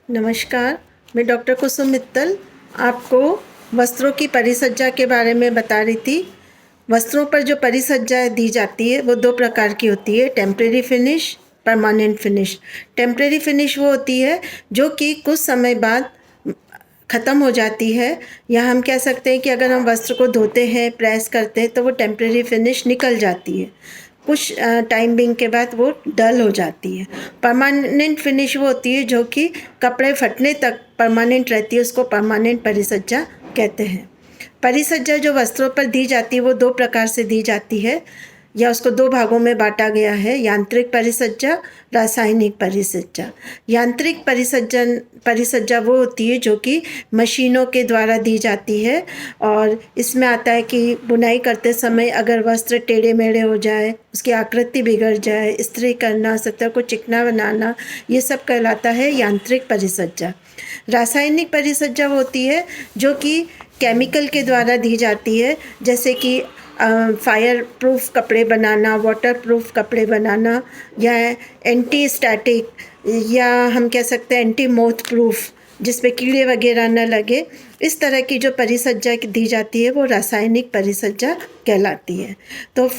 नमस्कार, मैं डॉक्टर कुसुम मित्तल आपको वस्त्रों की परिसज्जा के बारे में बता रही थी। वस्त्रों पर जो परिसज्जा दी जाती है वो 2 प्रकार की होती है, temporary finish, permanent finish. Temporary finish वो होती है जो कि कुछ समय बाद ख़त्म हो जाती है, या हम कह सकते हैं कि अगर हम वस्त्र को धोते हैं, प्रेस करते हैं तो वो टेम्परेरी फिनिश निकल जाती है। कुछ टाइम बिंग के बाद वो डल हो जाती है। परमानेंट फिनिश वो होती है जो कि कपड़े फटने तक परमानेंट रहती है, उसको परमानेंट परिसज्जा कहते हैं। परिसज्जा जो वस्त्रों पर दी जाती है वो 2 प्रकार से दी जाती है, या उसको 2 भागों में बांटा गया है, यांत्रिक परिसज्जा, रासायनिक परिसज्जा। यांत्रिक परिसज्जा वो होती है जो कि मशीनों के द्वारा दी जाती है, और इसमें आता है कि बुनाई करते समय अगर वस्त्र टेढ़े मेढ़े हो जाए, उसकी आकृति बिगड़ जाए, इस्त्री करना, सतह को चिकना बनाना, ये सब कहलाता है यांत्रिक परिसज्जा। रासायनिक परिसज्जा वो होती है जो कि केमिकल के द्वारा दी जाती है, जैसे कि फायर प्रूफ कपड़े बनाना, वाटर प्रूफ कपड़े बनाना, या एंटी स्टैटिक, या हम कह सकते हैं एंटी मोथ प्रूफ, जिसपे कीड़े वगैरह न लगे। इस तरह की जो परिसज्जा दी जाती है वो रासायनिक परिसज्जा कहलाती है। तो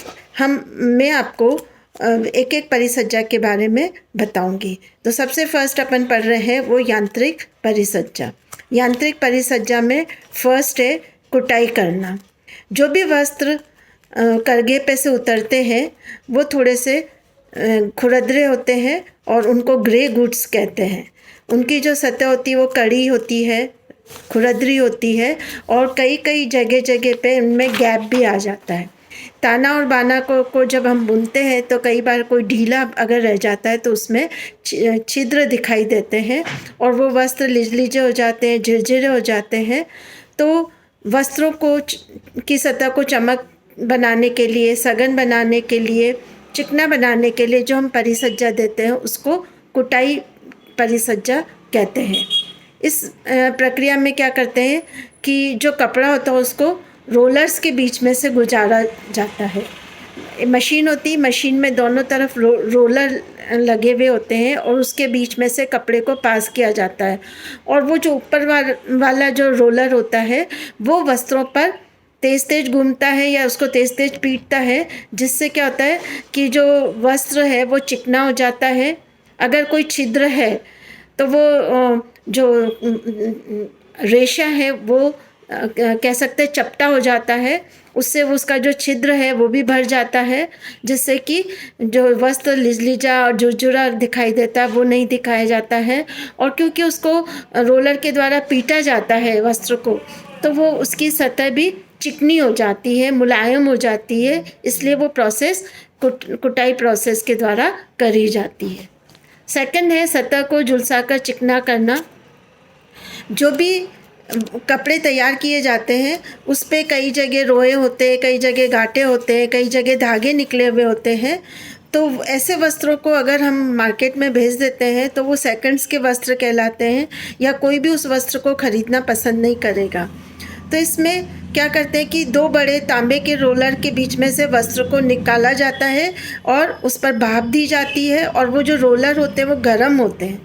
मैं आपको एक एक परिसज्जा के बारे में बताऊंगी। तो सबसे फर्स्ट अपन पढ़ रहे हैं वो यांत्रिक परिसज्जा। यांत्रिक परिसज्जा में फर्स्ट है कुटाई करना। जो भी वस्त्र करघे पे से उतरते हैं वो थोड़े से खुरदरे होते हैं और उनको ग्रे गुड्स कहते हैं। उनकी जो सतह होती है वो कड़ी होती है, खुरदरी होती है, और कई कई जगह जगह पे उनमें गैप भी आ जाता है। ताना और बाना को जब हम बुनते हैं तो कई बार कोई ढीला अगर रह जाता है तो उसमें छिद्र दिखाई देते हैं और वो वस्त्र लिजलीजे हो जाते हैं, झिरझिरे हो जाते हैं। तो वस्त्रों को की सतह को चमक बनाने के लिए, सघन बनाने के लिए, चिकना बनाने के लिए जो हम परिसज्जा देते हैं उसको कुटाई परिसज्जा कहते हैं। इस प्रक्रिया में क्या करते हैं कि जो कपड़ा होता है उसको रोलर्स के बीच में से गुजारा जाता है। मशीन होती है, मशीन में दोनों तरफ रोलर लगे हुए होते हैं और उसके बीच में से कपड़े को पास किया जाता है, और वो जो ऊपर वाला जो रोलर होता है वो वस्त्रों पर तेज़ तेज़ घूमता है या उसको तेज़ तेज़ पीटता है, जिससे क्या होता है कि जो वस्त्र है वो चिकना हो जाता है। अगर कोई छिद्र है तो वो जो रेशा है वो कह सकते हैं चपटा हो जाता है, उससे उसका जो छिद्र है वो भी भर जाता है, जिससे कि जो वस्त्र लिजलीजा और झुरझुरा दिखाई देता है वो नहीं दिखाया जाता है। और क्योंकि उसको रोलर के द्वारा पीटा जाता है वस्त्र को, तो वो उसकी सतह भी चिकनी हो जाती है, मुलायम हो जाती है, इसलिए वो प्रोसेस कुटाई प्रोसेस के द्वारा करी जाती है। सेकंड है सतह को झुलसाकर चिकना करना। जो भी कपड़े तैयार किए जाते हैं उस पे कई जगह रोए होते हैं, कई जगह गांठें होते हैं, कई जगह धागे निकले हुए होते हैं। तो ऐसे वस्त्रों को अगर हम मार्केट में भेज देते हैं तो वो सेकंड्स के वस्त्र कहलाते हैं, या कोई भी उस वस्त्र को ख़रीदना पसंद नहीं करेगा। तो इसमें क्या करते हैं कि 2 बड़े तांबे के रोलर के बीच में से वस्त्र को निकाला जाता है और उस पर भाप दी जाती है, और वो जो रोलर होते हैं वो गर्म होते हैं।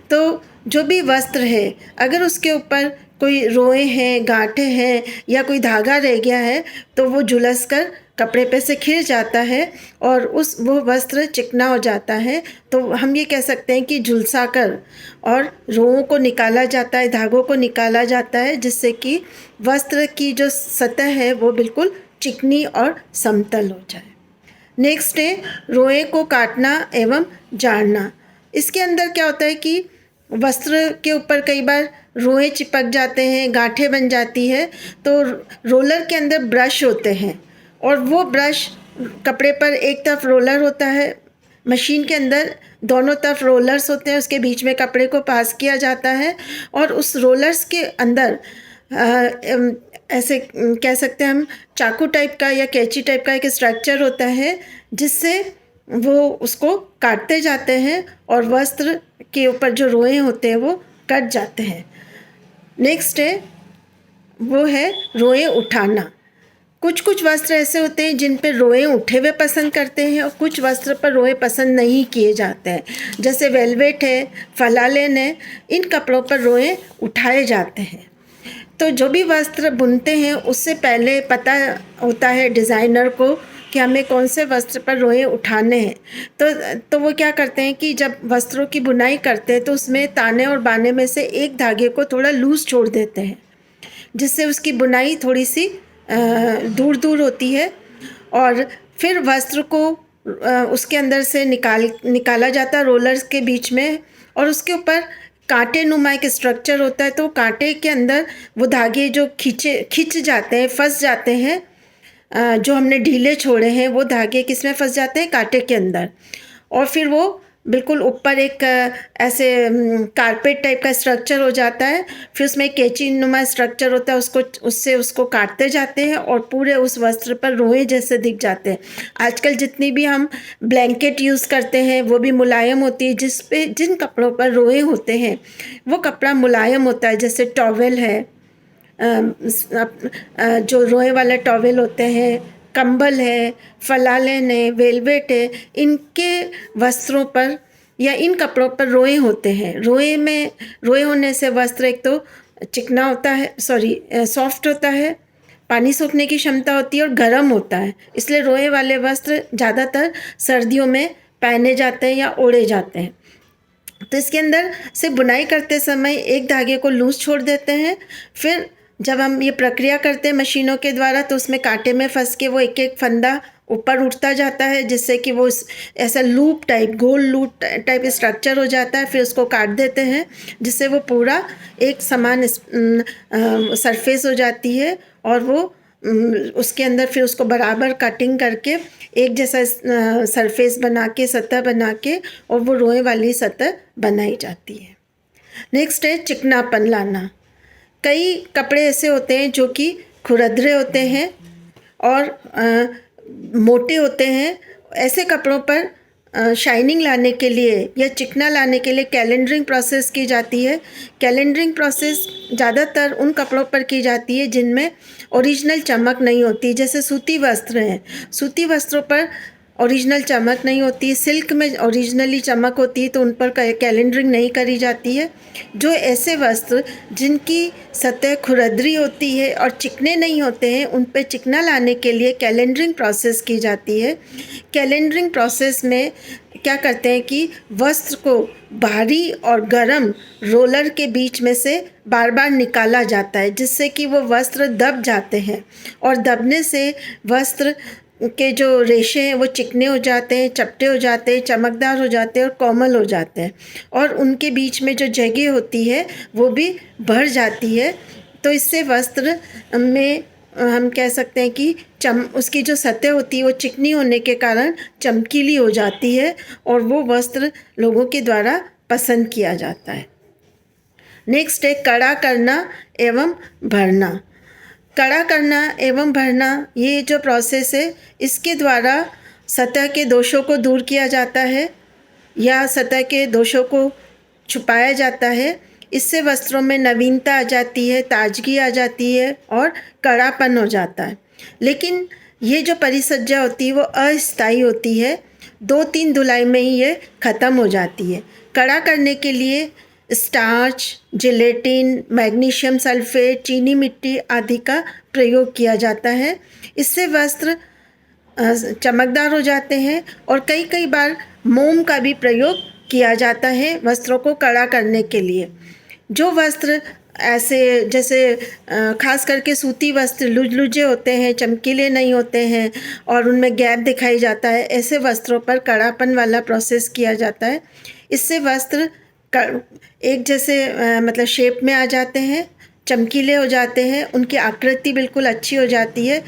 तो जो भी वस्त्र है अगर उसके ऊपर कोई रोए हैं, गांठें हैं, या कोई धागा रह गया है तो वो झुलस कर कपड़े पे से खिल जाता है और वो वस्त्र चिकना हो जाता है। तो हम ये कह सकते हैं कि झुलसा कर और रोओं को निकाला जाता है, धागों को निकाला जाता है, जिससे कि वस्त्र की जो सतह है वो बिल्कुल चिकनी और समतल हो जाए। नेक्स्ट है रोए को काटना एवं जाड़ना। इसके अंदर क्या होता है कि वस्त्र के ऊपर कई बार रोए चिपक जाते हैं, गांठें बन जाती है, तो रोलर के अंदर ब्रश होते हैं और वो ब्रश कपड़े पर एक तरफ रोलर होता है, मशीन के अंदर दोनों तरफ रोलर्स होते हैं, उसके बीच में कपड़े को पास किया जाता है और उस रोलर्स के अंदर ऐसे कह सकते हैं हम चाकू टाइप का या कैंची टाइप का एक स्ट्रक्चर होता है, जिससे वो उसको काटते जाते हैं और वस्त्र के ऊपर जो रोए होते हैं वो कट जाते हैं। नेक्स्ट है वो है रोए उठाना। कुछ कुछ वस्त्र ऐसे होते हैं जिन पे रोए उठे हुए पसंद करते हैं और कुछ वस्त्र पर रोए पसंद नहीं किए जाते हैं। जैसे वेलवेट है, फलालेन है, इन कपड़ों पर रोए उठाए जाते हैं। तो जो भी वस्त्र बुनते हैं उससे पहले पता होता है डिज़ाइनर को कि हमें कौन से वस्त्र पर रोए उठाने हैं। तो वो क्या करते हैं कि जब वस्त्रों की बुनाई करते हैं तो उसमें ताने और बाने में से एक धागे को थोड़ा लूज़ छोड़ देते हैं, जिससे उसकी बुनाई थोड़ी सी दूर दूर होती है। और फिर वस्त्र को उसके अंदर से निकाला जाता है रोलर्स के बीच में, और उसके ऊपर कांटे नुमा एक स्ट्रक्चर होता है। तो कांटे के अंदर वो धागे जो खिंच जाते हैं, फंस जाते हैं, जो हमने ढीले छोड़े हैं वो धागे किस में फंस जाते हैं, कांटे के अंदर। और फिर वो बिल्कुल ऊपर एक ऐसे कारपेट टाइप का स्ट्रक्चर हो जाता है। फिर उसमें कैंची नुमा स्ट्रक्चर होता है, उसको काटते जाते हैं और पूरे उस वस्त्र पर रोए जैसे दिख जाते हैं। आजकल जितनी भी हम ब्लैंकेट यूज़ करते हैं वो भी मुलायम होती है, जिन कपड़ों पर रोए होते हैं वो कपड़ा मुलायम होता है। जैसे टॉवेल है, जो रोए वाले टॉवेल होते हैं, कंबल है, फलालेन है, वेलवेट है, इनके वस्त्रों पर या इन कपड़ों पर रोए होते हैं। रोए होने से वस्त्र एक तो चिकना होता है, सॉफ्ट होता है, पानी सोखने की क्षमता होती है और गर्म होता है। इसलिए रोए वाले वस्त्र ज़्यादातर सर्दियों में पहने जाते हैं या ओढ़े जाते हैं। तो इसके अंदर से बुनाई करते समय एक धागे को लूज़ छोड़ देते हैं। फिर जब हम ये प्रक्रिया करते हैं मशीनों के द्वारा तो उसमें कांटे में फंस के वो एक एक फंदा ऊपर उठता जाता है, जिससे कि वो ऐसा गोल लूप टाइप स्ट्रक्चर हो जाता है। फिर उसको काट देते हैं, जिससे वो पूरा एक समान सरफेस हो जाती है। और वो उसके अंदर फिर उसको बराबर कटिंग करके एक जैसा सरफेस बना के, सतह बना के, और वो रोए वाली सतह बनाई जाती है। नेक्स्ट है चिकनापन लाना। कई कपड़े ऐसे होते हैं जो कि खुरदरे होते हैं और मोटे होते हैं। ऐसे कपड़ों पर शाइनिंग लाने के लिए या चिकना लाने के लिए कैलेंडरिंग प्रोसेस की जाती है। कैलेंडरिंग प्रोसेस ज़्यादातर उन कपड़ों पर की जाती है जिनमें ओरिजिनल चमक नहीं होती। जैसे सूती वस्त्र हैं, सूती वस्त्रों पर ओरिजिनल चमक नहीं होती। सिल्क में ओरिजिनली चमक होती है तो उन पर कैलेंडरिंग नहीं करी जाती है। जो ऐसे वस्त्र जिनकी सतह खुरदरी होती है और चिकने नहीं होते हैं, उन पे चिकना लाने के लिए कैलेंडरिंग प्रोसेस की जाती है। कैलेंडरिंग प्रोसेस में क्या करते हैं कि वस्त्र को भारी और गर्म रोलर के बीच में से बार बार निकाला जाता है, जिससे कि वो वस्त्र दब जाते हैं। और दबने से वस्त्र के जो रेशे हैं वो चिकने हो जाते हैं, चपटे हो जाते हैं, चमकदार हो जाते हैं और कोमल हो जाते हैं। और उनके बीच में जो जगह होती है वो भी भर जाती है। तो इससे वस्त्र में हम कह सकते हैं कि उसकी जो सतह होती है वो चिकनी होने के कारण चमकीली हो जाती है और वो वस्त्र लोगों के द्वारा पसंद किया जाता है। नेक्स्ट है कड़ा करना एवं भरना। कड़ा करना एवं भरना, ये जो प्रोसेस है इसके द्वारा सतह के दोषों को दूर किया जाता है या सतह के दोषों को छुपाया जाता है। इससे वस्त्रों में नवीनता आ जाती है, ताजगी आ जाती है और कड़ापन हो जाता है। लेकिन ये जो परिसज्जा होती है वो अस्थायी होती है, 2-3 धुलाई में ही ये ख़त्म हो जाती है। कड़ा करने के लिए स्टार्च, जिलेटिन, मैग्नीशियम सल्फेट, चीनी मिट्टी आदि का प्रयोग किया जाता है। इससे वस्त्र चमकदार हो जाते हैं और कई बार मोम का भी प्रयोग किया जाता है वस्त्रों को कड़ा करने के लिए। जो वस्त्र ऐसे जैसे खास करके सूती वस्त्र लुझे होते हैं, चमकीले नहीं होते हैं और उनमें गैप दिखाई जाता है, ऐसे वस्त्रों पर कड़ापन वाला प्रोसेस किया जाता है। इससे वस्त्र एक जैसे मतलब शेप में आ जाते हैं, चमकीले हो जाते हैं, उनकी आकृति बिल्कुल अच्छी हो जाती है।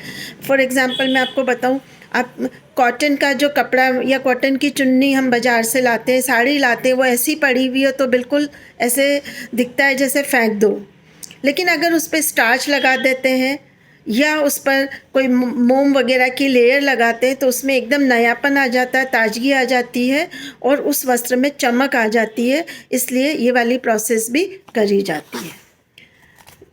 फॉर एग्ज़ाम्पल मैं आपको बताऊं, आप कॉटन का जो कपड़ा या कॉटन की चुन्नी हम बाज़ार से लाते हैं, साड़ी लाते हैं, वो ऐसी पड़ी हुई हो तो बिल्कुल ऐसे दिखता है जैसे फेंक दो। लेकिन अगर उस पर स्टार्च लगा देते हैं या उस पर कोई मोम वगैरह की लेयर लगाते हैं तो उसमें एकदम नयापन आ जाता है, ताजगी आ जाती है और उस वस्त्र में चमक आ जाती है। इसलिए ये वाली प्रोसेस भी करी जाती है।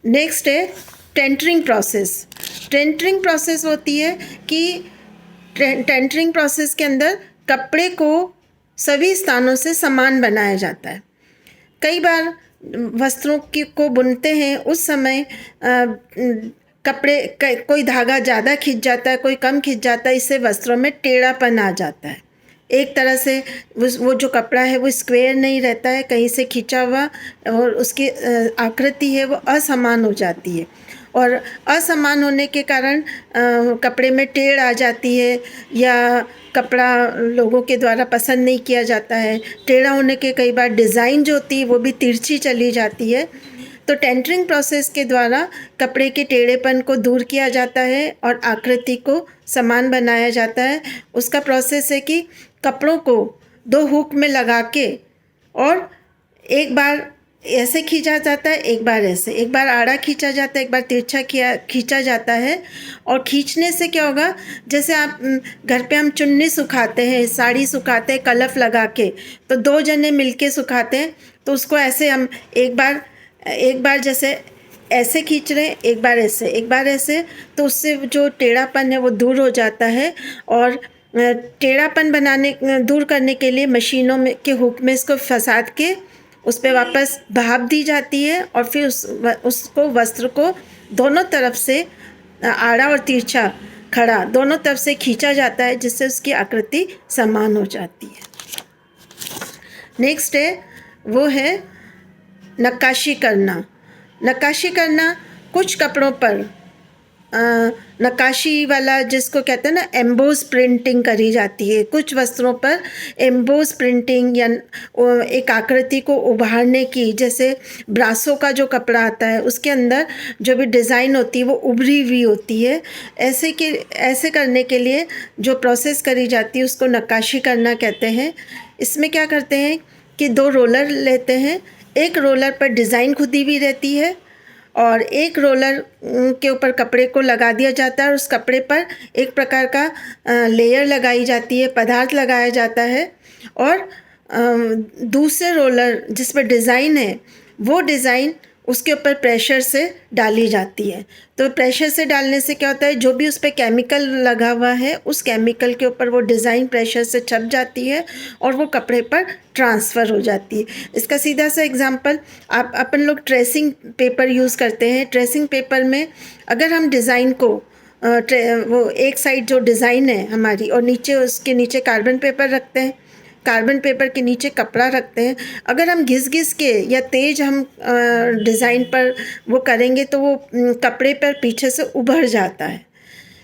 नेक्स्ट है टेंटरिंग प्रोसेस। टेंटरिंग प्रोसेस होती है कि टेंटरिंग प्रोसेस के अंदर कपड़े को सभी स्थानों से समान बनाया जाता है। कई बार वस्त्रों को बुनते हैं उस समय कोई धागा ज़्यादा खिंच जाता है, कोई कम खिंच जाता है, इससे वस्त्रों में टेढ़ापन आ जाता है। एक तरह से वो जो कपड़ा है वो स्क्वायर नहीं रहता है, कहीं से खिंचा हुआ, और उसकी आकृति है वो असमान हो जाती है, और असमान होने के कारण कपड़े में टेढ़ आ जाती है, या कपड़ा लोगों के द्वारा पसंद नहीं किया जाता है। टेढ़ा होने के कई बार डिज़ाइन जो होती है वो भी तिरछी चली जाती है। तो टेंटरिंग प्रोसेस के द्वारा कपड़े के टेढ़ेपन को दूर किया जाता है और आकृति को समान बनाया जाता है। उसका प्रोसेस है कि कपड़ों को 2 हुक में लगा के, और एक बार ऐसे खींचा जाता है, एक बार ऐसे, एक बार आड़ा खींचा जाता है, एक बार तिरछा खींचा जाता है। और खींचने से क्या होगा, जैसे आप घर पे हम चुन्नी सुखाते हैं, साड़ी सुखाते हैं कलफ लगा के, तो 2 जने मिलके सुखाते हैं, तो उसको ऐसे हम एक बार जैसे ऐसे खींच रहे हैं, एक बार ऐसे, एक बार ऐसे, तो उससे जो टेढ़ापन है वो दूर हो जाता है। और टेढ़ापन दूर करने के लिए मशीनों में के हुक में इसको फंसा के उस पर वापस भाप दी जाती है, और फिर उसको वस्त्र को दोनों तरफ से आड़ा और तिरछा खड़ा दोनों तरफ से खींचा जाता है, जिससे उसकी आकृति समान हो जाती है। नेक्स्ट है वो है नक्काशी करना। नक्काशी करना कुछ कपड़ों पर नक्काशी वाला जिसको कहते हैं ना, एम्बोस प्रिंटिंग करी जाती है। कुछ वस्त्रों पर एम्बोस प्रिंटिंग या एक आकृति को उभारने की, जैसे ब्रासो का जो कपड़ा आता है उसके अंदर जो भी डिज़ाइन होती है वो उभरी हुई होती है। ऐसे करने के लिए जो प्रोसेस करी जाती है उसको नक्काशी करना कहते हैं। इसमें क्या करते हैं कि 2 रोलर लेते हैं, एक रोलर पर डिज़ाइन खुदी हुई रहती है और एक रोलर के ऊपर कपड़े को लगा दिया जाता है, और उस कपड़े पर एक प्रकार का लेयर लगाई जाती है, पदार्थ लगाया जाता है, और दूसरे रोलर जिस पर डिज़ाइन है वो डिज़ाइन उसके ऊपर प्रेशर से डाली जाती है। तो प्रेशर से डालने से क्या होता है, जो भी उस पर केमिकल लगा हुआ है उस केमिकल के ऊपर वो डिज़ाइन प्रेशर से छप जाती है और वो कपड़े पर ट्रांसफ़र हो जाती है। इसका सीधा सा एग्जांपल, अपन लोग ट्रेसिंग पेपर यूज़ करते हैं। ट्रेसिंग पेपर में अगर हम डिज़ाइन को वो एक साइड जो डिज़ाइन है हमारी, और नीचे उसके नीचे कार्बन पेपर रखते हैं, कार्बन पेपर के नीचे कपड़ा रखते हैं, अगर हम घिस के या तेज़ हम डिज़ाइन पर वो करेंगे तो वो कपड़े पर पीछे से उभर जाता है।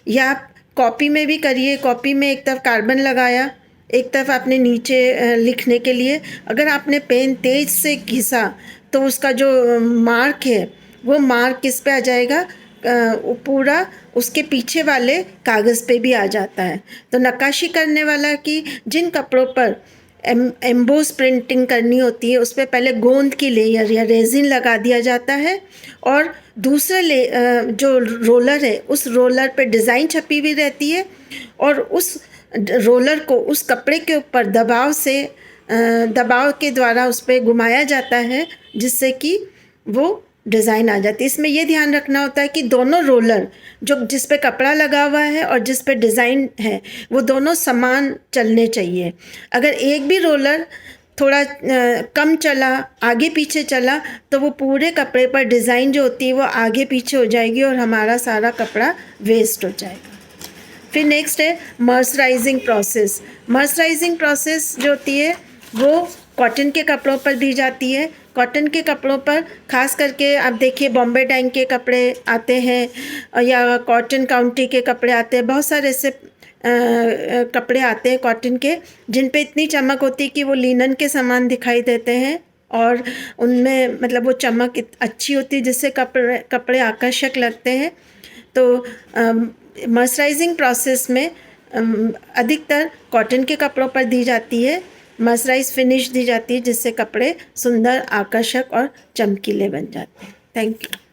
या आप कॉपी में भी करिए, कॉपी में एक तरफ कार्बन लगाया, एक तरफ आपने नीचे लिखने के लिए, अगर आपने पेन तेज़ से घिसा तो उसका जो मार्क है वो मार्क किस पे आ जाएगा, पूरा उसके पीछे वाले कागज़ पे भी आ जाता है। तो नक्काशी करने वाला कि जिन कपड़ों पर एम्बोस प्रिंटिंग करनी होती है उस पर पहले गोंद की लेयर या रेजिन लगा दिया जाता है, और दूसरे जो रोलर है उस रोलर पे डिज़ाइन छपी हुई रहती है, और उस रोलर को उस कपड़े के ऊपर दबाव के द्वारा उस पर घुमाया जाता है, जिससे कि वो डिज़ाइन आ जाती है। इसमें यह ध्यान रखना होता है कि दोनों रोलर जो जिस पे कपड़ा लगा हुआ है और जिस पे डिज़ाइन है वो दोनों समान चलने चाहिए। अगर एक भी रोलर थोड़ा कम चला, आगे पीछे चला, तो वो पूरे कपड़े पर डिज़ाइन जो होती है वो आगे पीछे हो जाएगी और हमारा सारा कपड़ा वेस्ट हो जाएगा। फिर नेक्स्ट है मर्सराइजिंग प्रोसेस। मर्सराइजिंग प्रोसेस जो होती है वो कॉटन के कपड़ों पर दी जाती है। कॉटन के कपड़ों पर खास करके आप देखिए बॉम्बे डाइंग के कपड़े आते हैं या कॉटन काउंटी के कपड़े आते हैं, बहुत सारे ऐसे कपड़े आते हैं कॉटन के जिन पे इतनी चमक होती है कि वो लिनन के समान दिखाई देते हैं, और उनमें मतलब वो चमक अच्छी होती है जिससे कपड़े आकर्षक लगते हैं। तो मर्सराइजिंग प्रोसेस में अधिकतर कॉटन के कपड़ों पर दी जाती है, मर्सराइज फिनिश दी जाती है, जिससे कपड़े सुंदर, आकर्षक और चमकीले बन जाते हैं। Thank you.